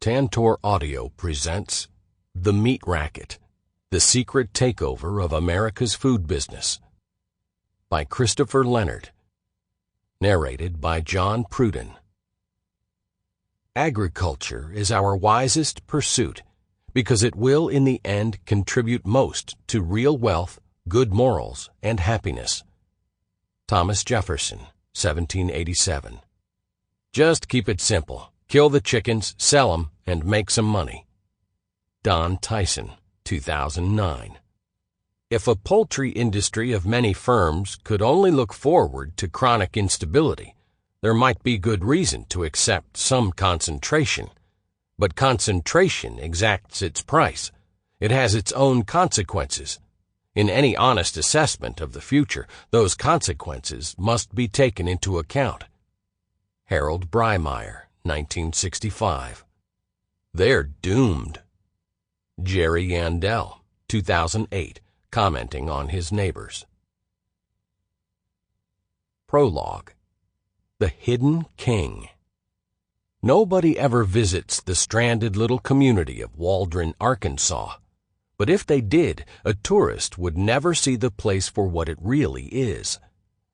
Tantor Audio presents The Meat Racket, The Secret Takeover of America's Food Business by Christopher Leonard. Narrated by John Pruden. Agriculture is our wisest pursuit because it will in the end contribute most to real wealth, good morals, and happiness. Thomas Jefferson, 1787. Just keep it simple. Kill the chickens, sell them, and make some money. Don Tyson, 2009. If a poultry industry of many firms could only look forward to chronic instability, there might be good reason to accept some concentration. But concentration exacts its price. It has its own consequences. In any honest assessment of the future, those consequences must be taken into account. Harold Breimeyer, 1965. They're doomed. Jerry Yandell, 2008, commenting on his neighbors. Prologue. The Hidden King. Nobody ever visits the stranded little community of Waldron, Arkansas. But if they did, a tourist would never see the place for what it really is.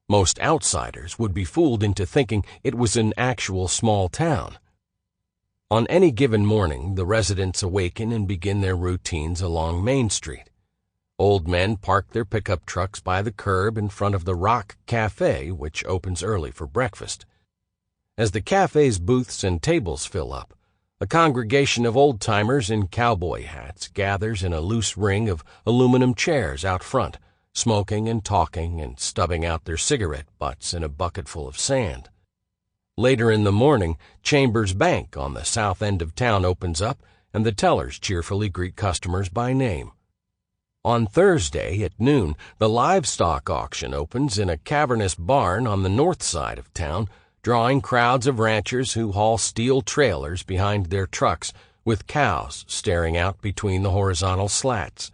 Most outsiders would be fooled into thinking it was an actual small town. On any given morning, the residents awaken and begin their routines along Main Street. Old men park their pickup trucks by the curb in front of the Rock Cafe, which opens early for breakfast. As the cafe's booths and tables fill up, a congregation of old-timers in cowboy hats gathers in a loose ring of aluminum chairs out front, smoking and talking and stubbing out their cigarette butts in a bucketful of sand. Later in the morning, Chambers Bank on the south end of town opens up, and the tellers cheerfully greet customers by name. On Thursday at noon, the livestock auction opens in a cavernous barn on the north side of town, drawing crowds of ranchers who haul steel trailers behind their trucks with cows staring out between the horizontal slats.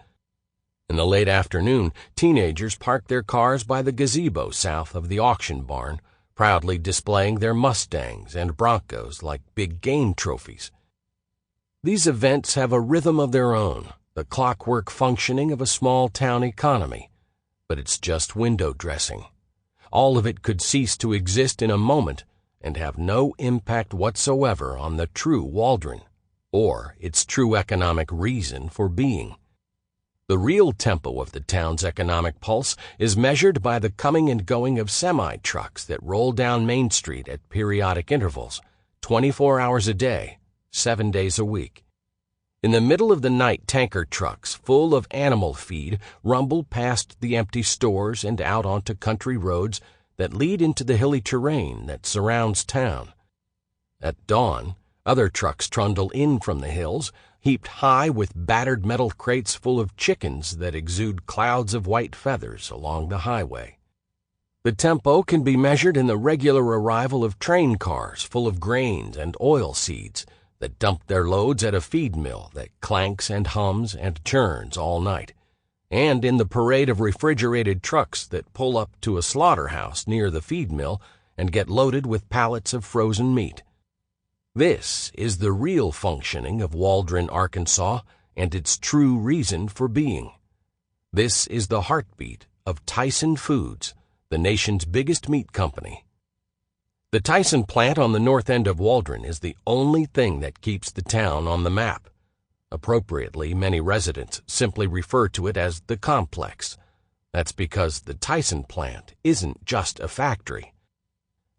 In the late afternoon, teenagers park their cars by the gazebo south of the auction barn, proudly displaying their Mustangs and Broncos like big game trophies. These events have a rhythm of their own, the clockwork functioning of a small town economy. But it's just window dressing. All of it could cease to exist in a moment and have no impact whatsoever on the true Waldron, or its true economic reason for being. The real tempo of the town's economic pulse is measured by the coming and going of semi-trucks that roll down Main Street at periodic intervals, 24 hours a day, 7 days a week. In the middle of the night, tanker trucks full of animal feed rumble past the empty stores and out onto country roads that lead into the hilly terrain that surrounds town. At dawn, other trucks trundle in from the hills, heaped high with battered metal crates full of chickens that exude clouds of white feathers along the highway. The tempo can be measured in the regular arrival of train cars full of grains and oil seeds that dump their loads at a feed mill that clanks and hums and churns all night, and in the parade of refrigerated trucks that pull up to a slaughterhouse near the feed mill and get loaded with pallets of frozen meat. This is the real functioning of Waldron, Arkansas, and its true reason for being. This is the heartbeat of Tyson Foods, the nation's biggest meat company. The Tyson plant on the north end of Waldron is the only thing that keeps the town on the map. Appropriately, many residents simply refer to it as the complex. That's because the Tyson plant isn't just a factory.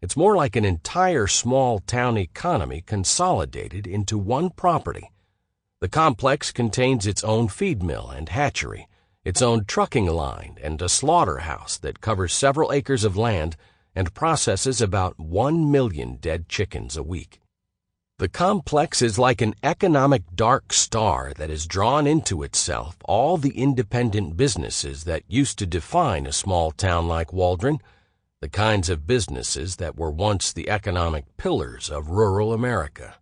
It's more like an entire small town economy consolidated into one property. The complex contains its own feed mill and hatchery, its own trucking line, and a slaughterhouse that covers several acres of land and processes about 1 million dead chickens a week. The complex is like an economic dark star that has drawn into itself all the independent businesses that used to define a small town like Waldron, the kinds of businesses that were once the economic pillars of rural America.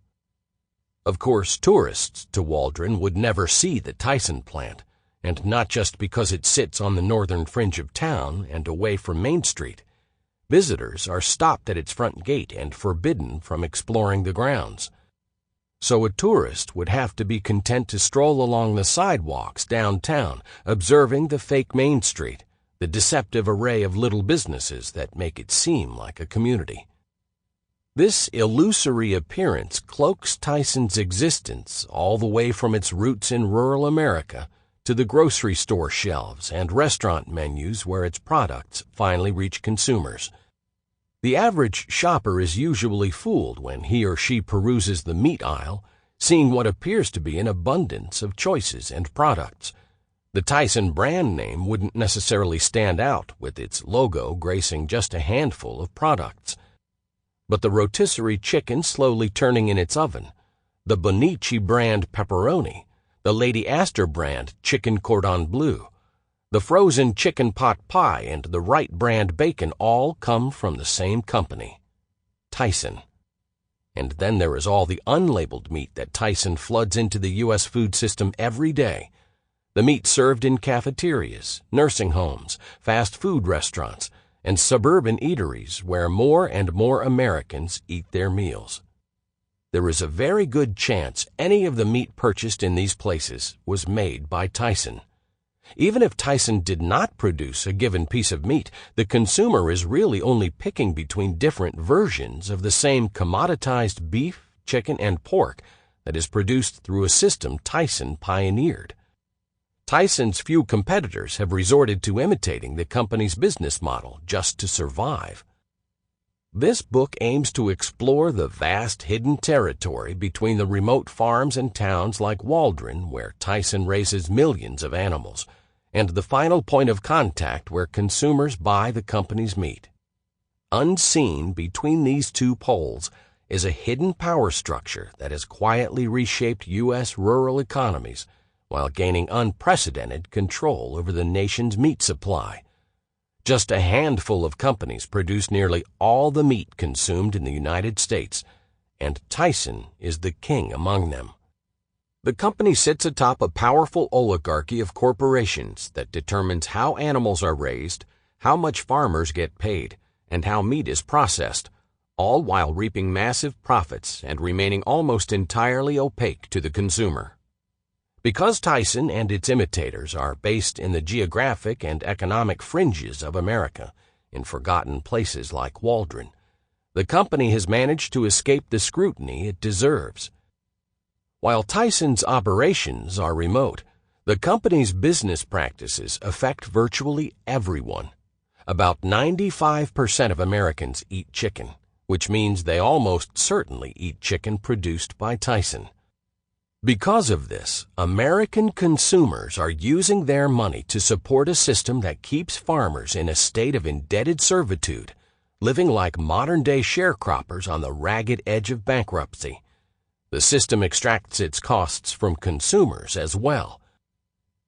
Of course, tourists to Waldron would never see the Tyson plant, and not just because it sits on the northern fringe of town and away from Main Street. Visitors are stopped at its front gate and forbidden from exploring the grounds. So a tourist would have to be content to stroll along the sidewalks downtown, observing the fake Main Street, the deceptive array of little businesses that make it seem like a community. This illusory appearance cloaks Tyson's existence all the way from its roots in rural America to the grocery store shelves and restaurant menus where its products finally reach consumers. The average shopper is usually fooled when he or she peruses the meat aisle, seeing what appears to be an abundance of choices and products. The Tyson brand name wouldn't necessarily stand out with its logo gracing just a handful of products. But the rotisserie chicken slowly turning in its oven, the Bonici brand pepperoni, the Lady Astor brand chicken cordon bleu, the frozen chicken pot pie, and the Wright brand bacon all come from the same company, Tyson. And then there is all the unlabeled meat that Tyson floods into the U.S. food system every day. The meat served in cafeterias, nursing homes, fast food restaurants, and suburban eateries where more and more Americans eat their meals. There is a very good chance any of the meat purchased in these places was made by Tyson. Even if Tyson did not produce a given piece of meat, the consumer is really only picking between different versions of the same commoditized beef, chicken, and pork that is produced through a system Tyson pioneered. Tyson's few competitors have resorted to imitating the company's business model just to survive. This book aims to explore the vast hidden territory between the remote farms and towns like Waldron, where Tyson raises millions of animals, and the final point of contact where consumers buy the company's meat. Unseen between these two poles is a hidden power structure that has quietly reshaped U.S. rural economies while gaining unprecedented control over the nation's meat supply. Just a handful of companies produce nearly all the meat consumed in the United States, and Tyson is the king among them. The company sits atop a powerful oligarchy of corporations that determines how animals are raised, how much farmers get paid, and how meat is processed, all while reaping massive profits and remaining almost entirely opaque to the consumer. Because Tyson and its imitators are based in the geographic and economic fringes of America, in forgotten places like Waldron, the company has managed to escape the scrutiny it deserves. While Tyson's operations are remote, the company's business practices affect virtually everyone. About 95% of Americans eat chicken, which means they almost certainly eat chicken produced by Tyson. Because of this, American consumers are using their money to support a system that keeps farmers in a state of indebted servitude, living like modern-day sharecroppers on the ragged edge of bankruptcy. The system extracts its costs from consumers as well.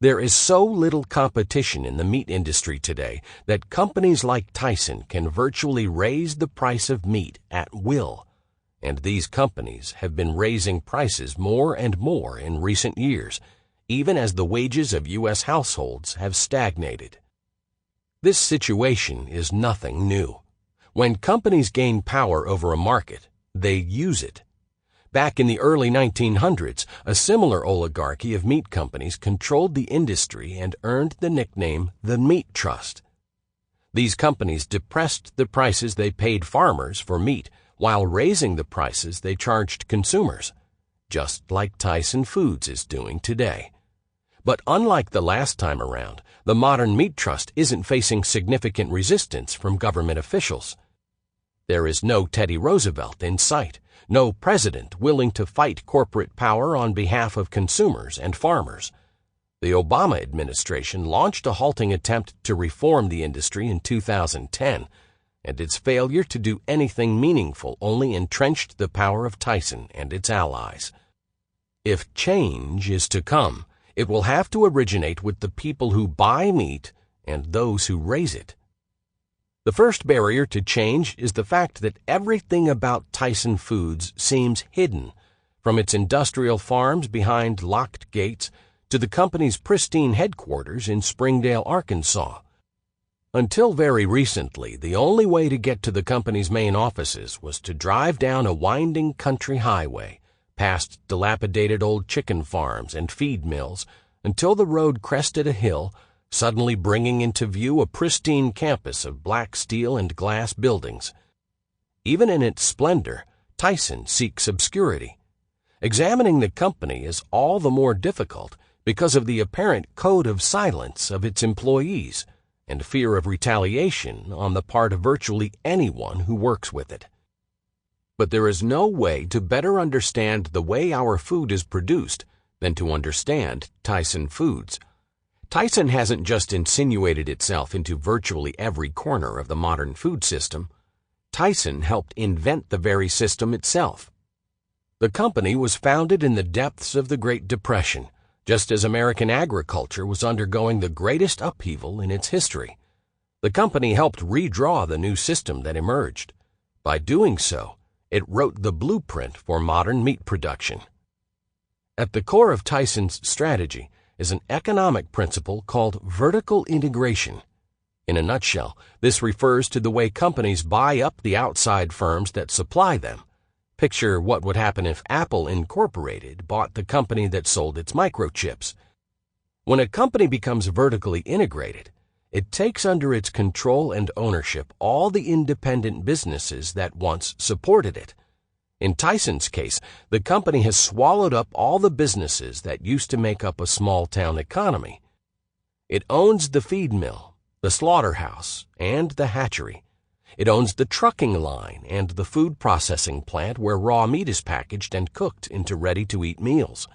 There is so little competition in the meat industry today that companies like Tyson can virtually raise the price of meat at will. And these companies have been raising prices more and more in recent years, even as the wages of U.S. households have stagnated. This situation is nothing new. When companies gain power over a market, they use it. Back in the early 1900s, a similar oligarchy of meat companies controlled the industry and earned the nickname the Meat Trust. These companies depressed the prices they paid farmers for meat while raising the prices they charged consumers, just like Tyson Foods is doing today. But unlike the last time around, the modern meat trust isn't facing significant resistance from government officials. There is no Teddy Roosevelt in sight, no president willing to fight corporate power on behalf of consumers and farmers. The Obama administration launched a halting attempt to reform the industry in 2010, and its failure to do anything meaningful only entrenched the power of Tyson and its allies. If change is to come, it will have to originate with the people who buy meat and those who raise it. The first barrier to change is the fact that everything about Tyson Foods seems hidden, from its industrial farms behind locked gates to the company's pristine headquarters in Springdale, Arkansas. Until very recently, the only way to get to the company's main offices was to drive down a winding country highway, past dilapidated old chicken farms and feed mills, until the road crested a hill, suddenly bringing into view a pristine campus of black steel and glass buildings. Even in its splendor, Tyson seeks obscurity. Examining the company is all the more difficult because of the apparent code of silence of its employees and fear of retaliation on the part of virtually anyone who works with it. But there is no way to better understand the way our food is produced than to understand Tyson Foods. Tyson hasn't just insinuated itself into virtually every corner of the modern food system. Tyson helped invent the very system itself. The company was founded in the depths of the Great Depression, just as American agriculture was undergoing the greatest upheaval in its history. The company helped redraw the new system that emerged. By doing so, it wrote the blueprint for modern meat production. At the core of Tyson's strategy is an economic principle called vertical integration. In a nutshell, this refers to the way companies buy up the outside firms that supply them. Picture what would happen if Apple Incorporated bought the company that sold its microchips. When a company becomes vertically integrated, it takes under its control and ownership all the independent businesses that once supported it. In Tyson's case, the company has swallowed up all the businesses that used to make up a small-town economy. It owns the feed mill, the slaughterhouse, and the hatchery. It owns the trucking line and the food processing plant where raw meat is packaged and cooked into ready-to-eat meals.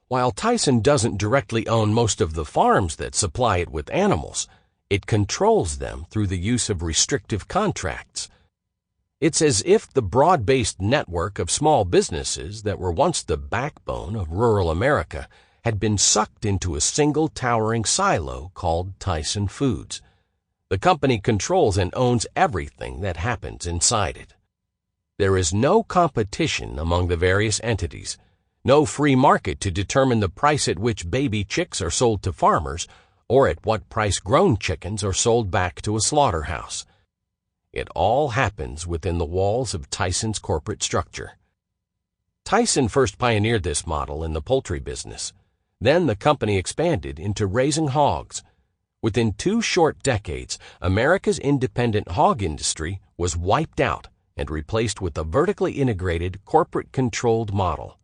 While Tyson doesn't directly own most of the farms that supply it with animals, it controls them through the use of restrictive contracts. It's as if the broad-based network of small businesses that were once the backbone of rural America had been sucked into a single towering silo called Tyson Foods. The company controls and owns everything that happens inside it. There is no competition among the various entities, no free market to determine the price at which baby chicks are sold to farmers or at what price grown chickens are sold back to a slaughterhouse. It all happens within the walls of Tyson's corporate structure. Tyson first pioneered this model in the poultry business. Then the company expanded into raising hogs. Within 2 short decades, America's independent hog industry was wiped out and replaced with a vertically integrated, corporate-controlled model.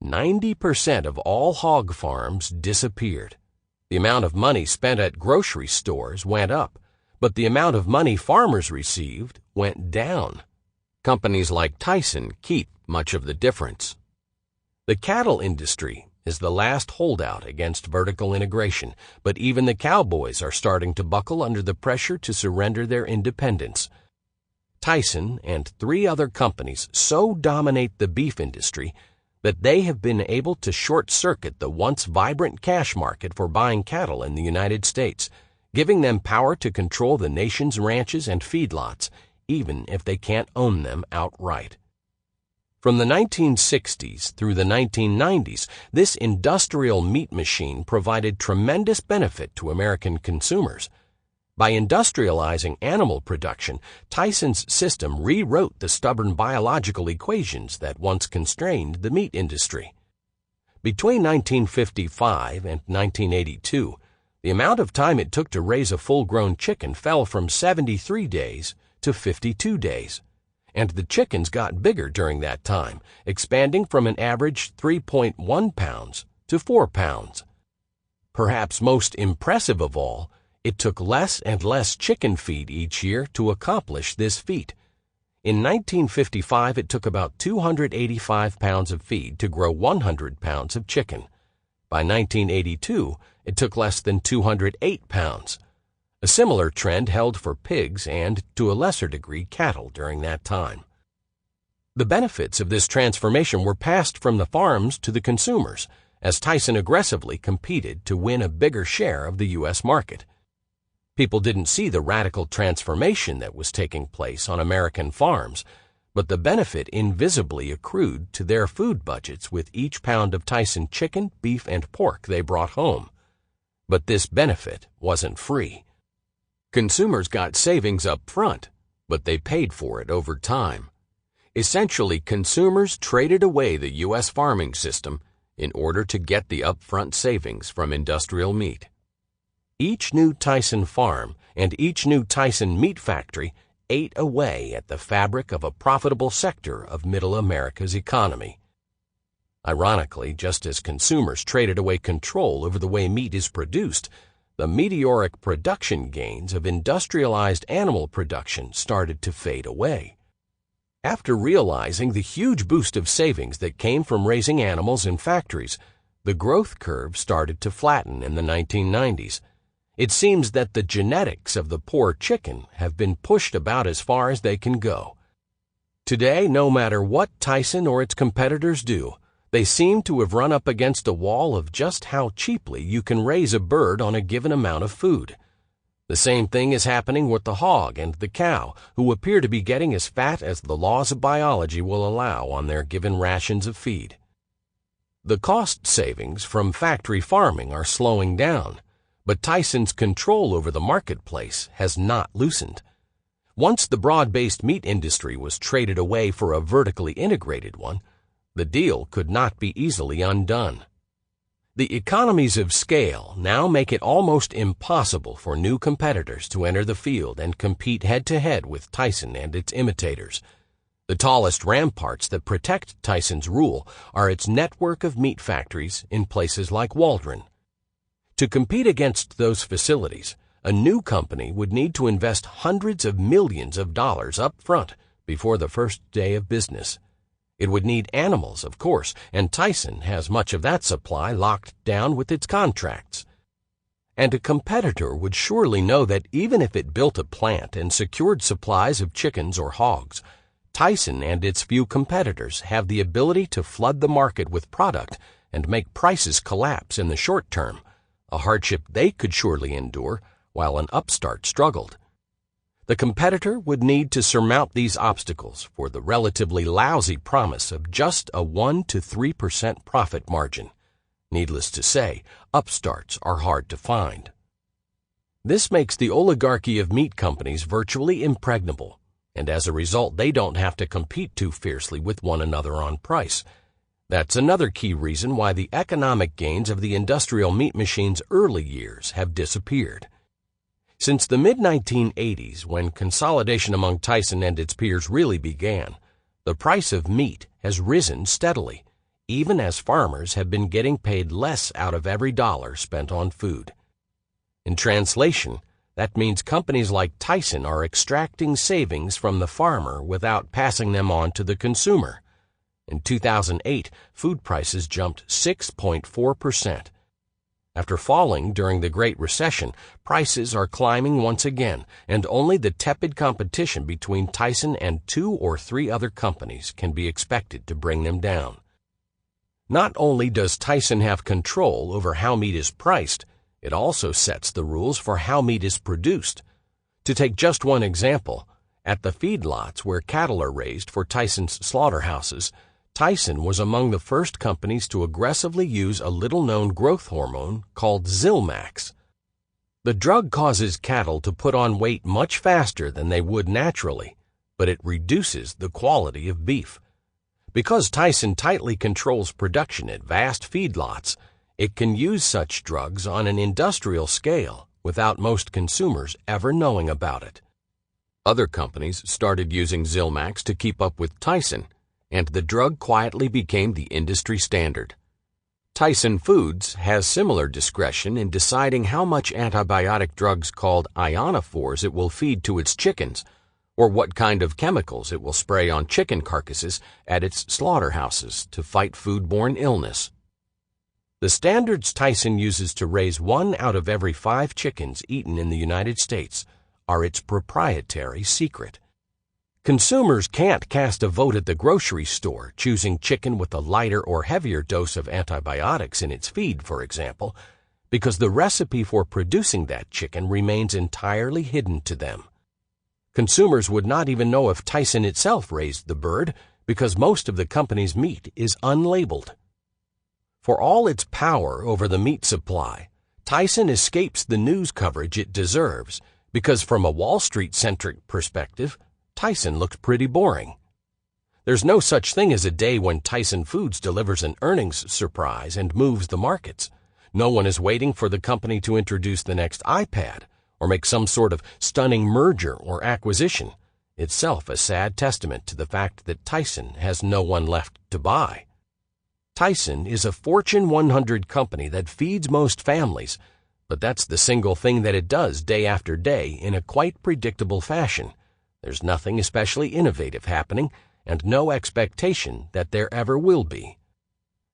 90% of all hog farms disappeared. The amount of money spent at grocery stores went up, but the amount of money farmers received went down. Companies like Tyson keep much of the difference. The cattle industry is the last holdout against vertical integration, but even the cowboys are starting to buckle under the pressure to surrender their independence. Tyson and 3 other companies so dominate the beef industry that they have been able to short-circuit the once vibrant cash market for buying cattle in the United States, giving them power to control the nation's ranches and feedlots, even if they can't own them outright. From the 1960s through the 1990s, this industrial meat machine provided tremendous benefit to American consumers. By industrializing animal production, Tyson's system rewrote the stubborn biological equations that once constrained the meat industry. Between 1955 and 1982, the amount of time it took to raise a full-grown chicken fell from 73 days to 52 days. And the chickens got bigger during that time, expanding from an average 3.1 pounds to 4 pounds. Perhaps most impressive of all, it took less and less chicken feed each year to accomplish this feat. In 1955, it took about 285 pounds of feed to grow 100 pounds of chicken. By 1982, it took less than 208 pounds. A similar trend held for pigs and, to a lesser degree, cattle during that time. The benefits of this transformation were passed from the farms to the consumers, as Tyson aggressively competed to win a bigger share of the U.S. market. People didn't see the radical transformation that was taking place on American farms, but the benefit invisibly accrued to their food budgets with each pound of Tyson chicken, beef, and pork they brought home. But this benefit wasn't free. Consumers got savings up front, but they paid for it over time. Essentially, consumers traded away the U.S. farming system in order to get the upfront savings from industrial meat. Each new Tyson farm and each new Tyson meat factory ate away at the fabric of a profitable sector of Middle America's economy. Ironically, just as consumers traded away control over the way meat is produced, the meteoric production gains of industrialized animal production started to fade away. After realizing the huge boost of savings that came from raising animals in factories, the growth curve started to flatten in the 1990s. It seems that the genetics of the poor chicken have been pushed about as far as they can go. Today, no matter what Tyson or its competitors do, they seem to have run up against a wall of just how cheaply you can raise a bird on a given amount of food. The same thing is happening with the hog and the cow, who appear to be getting as fat as the laws of biology will allow on their given rations of feed. The cost savings from factory farming are slowing down, but Tyson's control over the marketplace has not loosened. Once the broad-based meat industry was traded away for a vertically integrated one, the deal could not be easily undone. The economies of scale now make it almost impossible for new competitors to enter the field and compete head-to-head with Tyson and its imitators. The tallest ramparts that protect Tyson's rule are its network of meat factories in places like Waldron. To compete against those facilities, a new company would need to invest hundreds of millions of dollars up front before the first day of business. It would need animals, of course, and Tyson has much of that supply locked down with its contracts. And a competitor would surely know that even if it built a plant and secured supplies of chickens or hogs, Tyson and its few competitors have the ability to flood the market with product and make prices collapse in the short term, a hardship they could surely endure while an upstart struggled. The competitor would need to surmount these obstacles for the relatively lousy promise of just a 1 to 3% profit margin. Needless to say, upstarts are hard to find. This makes the oligarchy of meat companies virtually impregnable, and as a result they don't have to compete too fiercely with one another on price. That's another key reason why the economic gains of the industrial meat machine's early years have disappeared. Since the mid-1980s, when consolidation among Tyson and its peers really began, the price of meat has risen steadily, even as farmers have been getting paid less out of every dollar spent on food. In translation, that means companies like Tyson are extracting savings from the farmer without passing them on to the consumer. In 2008, food prices jumped 6.4%. After falling during the Great Recession, prices are climbing once again, and only the tepid competition between Tyson and 2 or 3 other companies can be expected to bring them down. Not only does Tyson have control over how meat is priced, it also sets the rules for how meat is produced. To take just one example, at the feedlots where cattle are raised for Tyson's slaughterhouses, Tyson was among the first companies to aggressively use a little-known growth hormone called Zilmax. The drug causes cattle to put on weight much faster than they would naturally, but it reduces the quality of beef. Because Tyson tightly controls production at vast feedlots, it can use such drugs on an industrial scale without most consumers ever knowing about it. Other companies started using Zilmax to keep up with Tyson, and the drug quietly became the industry standard. Tyson Foods has similar discretion in deciding how much antibiotic drugs called ionophores it will feed to its chickens, or what kind of chemicals it will spray on chicken carcasses at its slaughterhouses to fight foodborne illness. The standards Tyson uses to raise 1 out of every 5 chickens eaten in the United States are its proprietary secret. Consumers can't cast a vote at the grocery store choosing chicken with a lighter or heavier dose of antibiotics in its feed, for example, because the recipe for producing that chicken remains entirely hidden to them. Consumers would not even know if Tyson itself raised the bird because most of the company's meat is unlabeled. For all its power over the meat supply, Tyson escapes the news coverage it deserves because from a Wall Street-centric perspective, Tyson looks pretty boring. There's no such thing as a day when Tyson Foods delivers an earnings surprise and moves the markets. No one is waiting for the company to introduce the next iPad or make some sort of stunning merger or acquisition, itself a sad testament to the fact that Tyson has no one left to buy. Tyson is a Fortune 100 company that feeds most families, but that's the single thing that it does day after day in a quite predictable fashion. There's nothing especially innovative happening, and no expectation that there ever will be.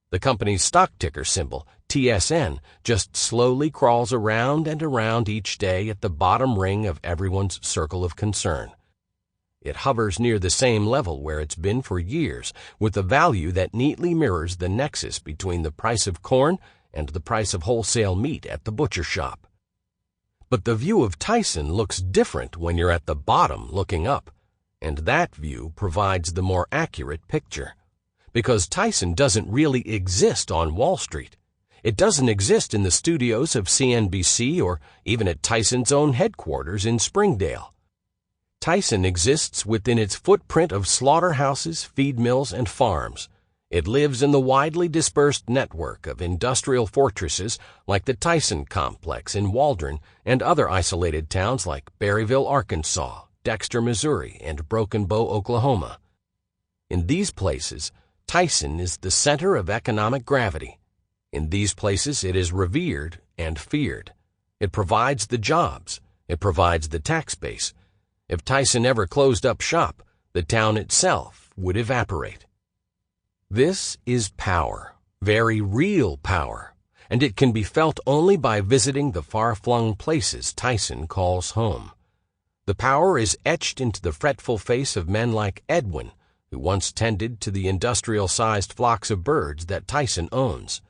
The company's stock ticker symbol, TSN, just slowly crawls around and around each day at the bottom ring of everyone's circle of concern. It hovers near the same level where it's been for years, with a value that neatly mirrors the nexus between the price of corn and the price of wholesale meat at the butcher shop. But the view of Tyson looks different when you're at the bottom looking up, and that view provides the more accurate picture. Because Tyson doesn't really exist on Wall Street. It doesn't exist in the studios of CNBC or even at Tyson's own headquarters in Springdale. Tyson exists within its footprint of slaughterhouses, feed mills, and farms. It lives in the widely dispersed network of industrial fortresses like the Tyson Complex in Waldron and other isolated towns like Berryville, Arkansas, Dexter, Missouri, and Broken Bow, Oklahoma. In these places, Tyson is the center of economic gravity. In these places, it is revered and feared. It provides the jobs. It provides the tax base. If Tyson ever closed up shop, the town itself would evaporate. This is power, very real power, and it can be felt only by visiting the far-flung places Tyson calls home. The power is etched into the fretful face of men like Edwin, who once tended to the industrial-sized flocks of birds that Tyson owns.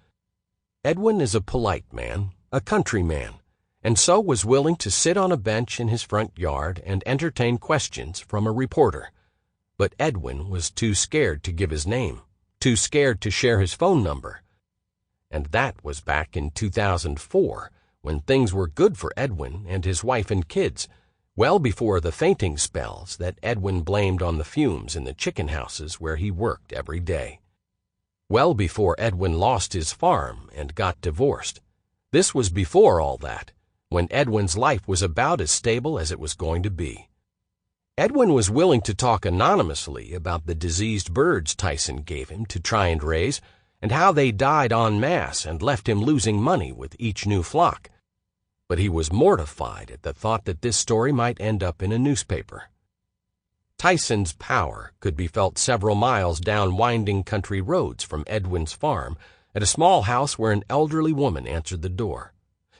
Edwin is a polite man, a country man, and so was willing to sit on a bench in his front yard and entertain questions from a reporter. But Edwin was too scared to give his name, too scared to share his phone number. And that was back in 2004, when things were good for Edwin and his wife and kids, well before the fainting spells that Edwin blamed on the fumes in the chicken houses where he worked every day. Well before Edwin lost his farm and got divorced. This was before all that, when Edwin's life was about as stable as it was going to be. Edwin was willing to talk anonymously about the diseased birds Tyson gave him to try and raise, and how they died en masse and left him losing money with each new flock. But he was mortified at the thought that this story might end up in a newspaper. Tyson's power could be felt several miles down winding country roads from Edwin's farm, at a small house where an elderly woman answered the door.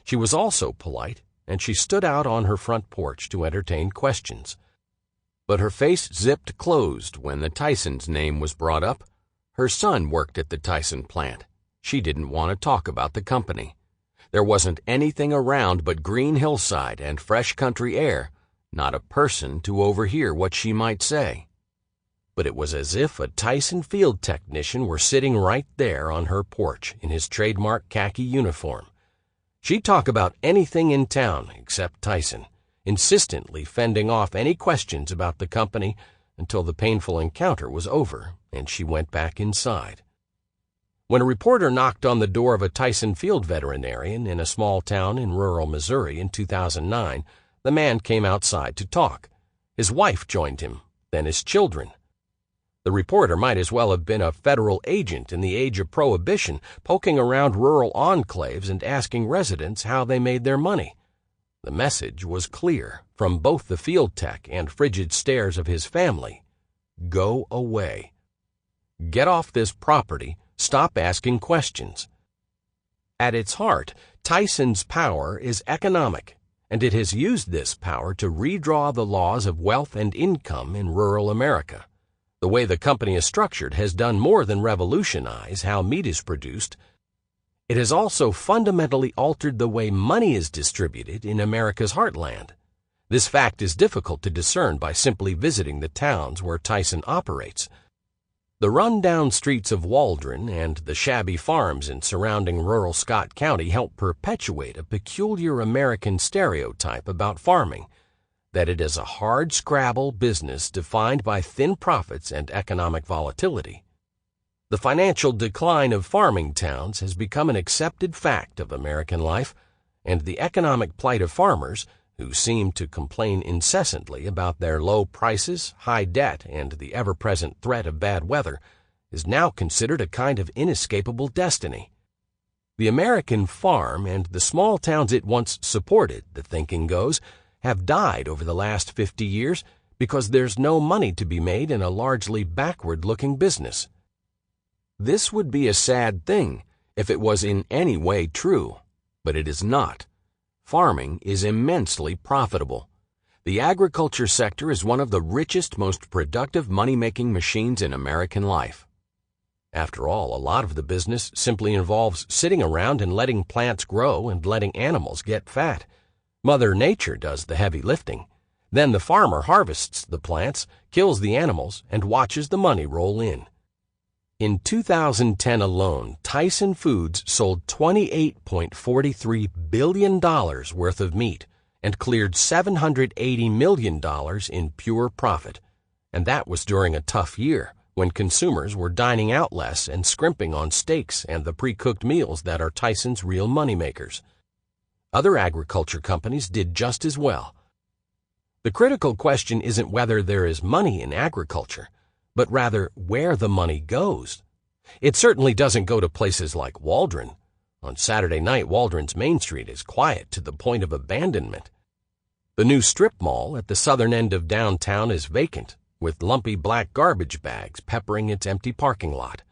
She was also polite, and she stood out on her front porch to entertain questions. But her face zipped closed when the Tyson's name was brought up. Her son worked at the Tyson plant. She didn't want to talk about the company. There wasn't anything around but green hillside and fresh country air, not a person to overhear what she might say. But it was as if a Tyson field technician were sitting right there on her porch in his trademark khaki uniform. She'd talk about anything in town except Tyson, insistently fending off any questions about the company until the painful encounter was over and she went back inside. When a reporter knocked on the door of a Tyson field veterinarian in a small town in rural Missouri in 2009, the man came outside to talk. His wife joined him, then his children. The reporter might as well have been a federal agent in the age of Prohibition, poking around rural enclaves and asking residents how they made their money. The message was clear from both the field tech and frigid stares of his family. Go away. Get off this property. Stop asking questions. At its heart, Tyson's power is economic, and it has used this power to redraw the laws of wealth and income in rural America. The way the company is structured has done more than revolutionize how meat is produced. It has also fundamentally altered the way money is distributed in America's heartland. This fact is difficult to discern by simply visiting the towns where Tyson operates. The run-down streets of Waldron and the shabby farms in surrounding rural Scott County help perpetuate a peculiar American stereotype about farming. that it is a hard-scrabble business defined by thin profits and economic volatility. The financial decline of farming towns has become an accepted fact of American life, and the economic plight of farmers, who seem to complain incessantly about their low prices, high debt, and the ever-present threat of bad weather, is now considered a kind of inescapable destiny. The American farm and the small towns it once supported, the thinking goes, have died over the last 50 years because there's no money to be made in a largely backward-looking business. This would be a sad thing if it was in any way true, but it is not. Farming is immensely profitable. The agriculture sector is one of the richest, most productive money-making machines in American life. After all, a lot of the business simply involves sitting around and letting plants grow and letting animals get fat. Mother Nature does the heavy lifting. Then the farmer harvests the plants, kills the animals, and watches the money roll in. In 2010 alone, Tyson Foods sold $28.43 billion worth of meat and cleared $780 million in pure profit. And that was during a tough year, when consumers were dining out less and scrimping on steaks and the pre-cooked meals that are Tyson's real moneymakers. Other agriculture companies did just as well. The critical question isn't whether there is money in agriculture, but rather where the money goes. It certainly doesn't go to places like Waldron. On Saturday night, Waldron's Main Street is quiet to the point of abandonment. The new strip mall at the southern end of downtown is vacant, with lumpy black garbage bags peppering its empty parking lot.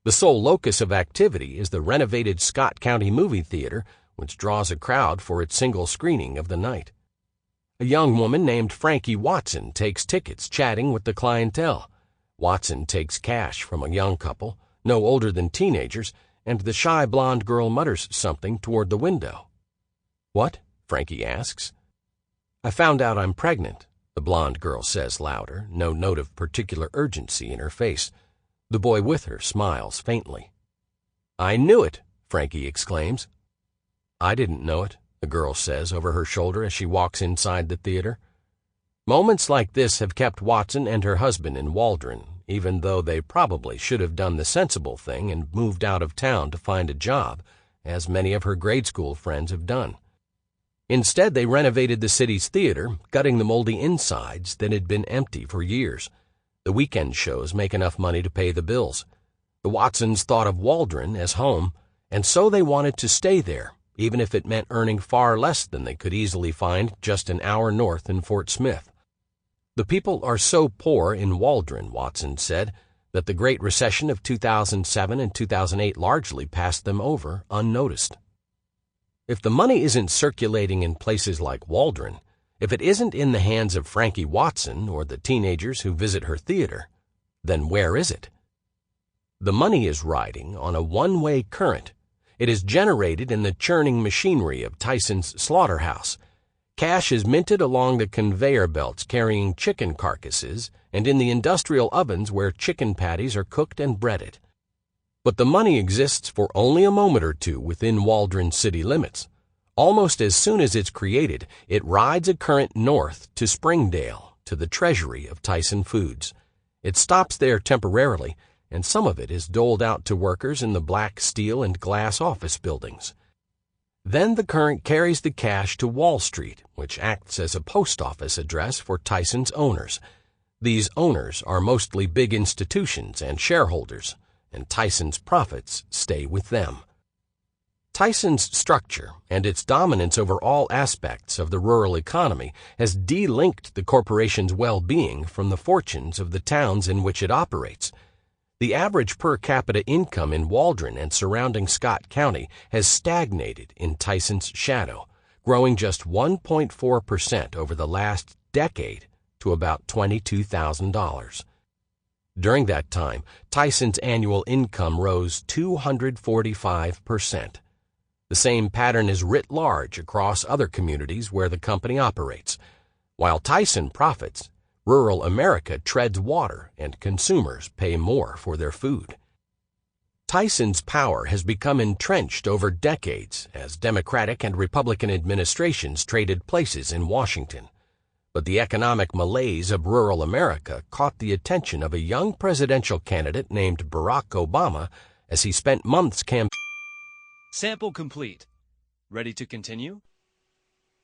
The sole locus of activity is the renovated Scott County Movie Theater, which draws a crowd for its single screening of the night. A young woman named Frankie Watson takes tickets, chatting with the clientele. Watson takes cash from a young couple, no older than teenagers, and the shy blonde girl mutters something toward the window. "What?" Frankie asks. "I found out I'm pregnant," the blonde girl says louder, no note of particular urgency in her face. The boy with her smiles faintly. "I knew it," Frankie exclaims. "I didn't know it," the girl says over her shoulder as she walks inside the theater. Moments like this have kept Watson and her husband in Waldron, even though they probably should have done the sensible thing and moved out of town to find a job, as many of her grade school friends have done. Instead, they renovated the city's theater, gutting the moldy insides that had been empty for years. The weekend shows make enough money to pay the bills. The Watsons thought of Waldron as home, and so they wanted to stay there, even if it meant earning far less than they could easily find just an hour north in Fort Smith. "The people are so poor in Waldron," Watson said, "that the Great Recession of 2007 and 2008 largely passed them over unnoticed." If the money isn't circulating in places like Waldron, if it isn't in the hands of Frankie Watson or the teenagers who visit her theater, then where is it? The money is riding on a one-way current. It is generated in the churning machinery of Tyson's slaughterhouse. Cash is minted along the conveyor belts carrying chicken carcasses and in the industrial ovens where chicken patties are cooked and breaded. But the money exists for only a moment or two within Waldron city limits. Almost as soon as it's created, it rides a current north to Springdale, to the treasury of Tyson Foods. It stops there temporarily, and some of it is doled out to workers in the black steel and glass office buildings. Then the current carries the cash to Wall Street, which acts as a post office address for Tyson's owners. These owners are mostly big institutions and shareholders, and Tyson's profits stay with them. Tyson's structure and its dominance over all aspects of the rural economy has de-linked the corporation's well-being from the fortunes of the towns in which it operates. The average per capita income in Waldron and surrounding Scott County has stagnated in Tyson's shadow, growing just 1.4% over the last decade to about $22,000. During that time, Tyson's annual income rose 245%. The same pattern is writ large across other communities where the company operates. While Tyson profits, rural America treads water and consumers pay more for their food. Tyson's power has become entrenched over decades as Democratic and Republican administrations traded places in Washington. But the economic malaise of rural America caught the attention of a young presidential candidate named Barack Obama as he spent months campaigning. Sample complete. Ready to continue?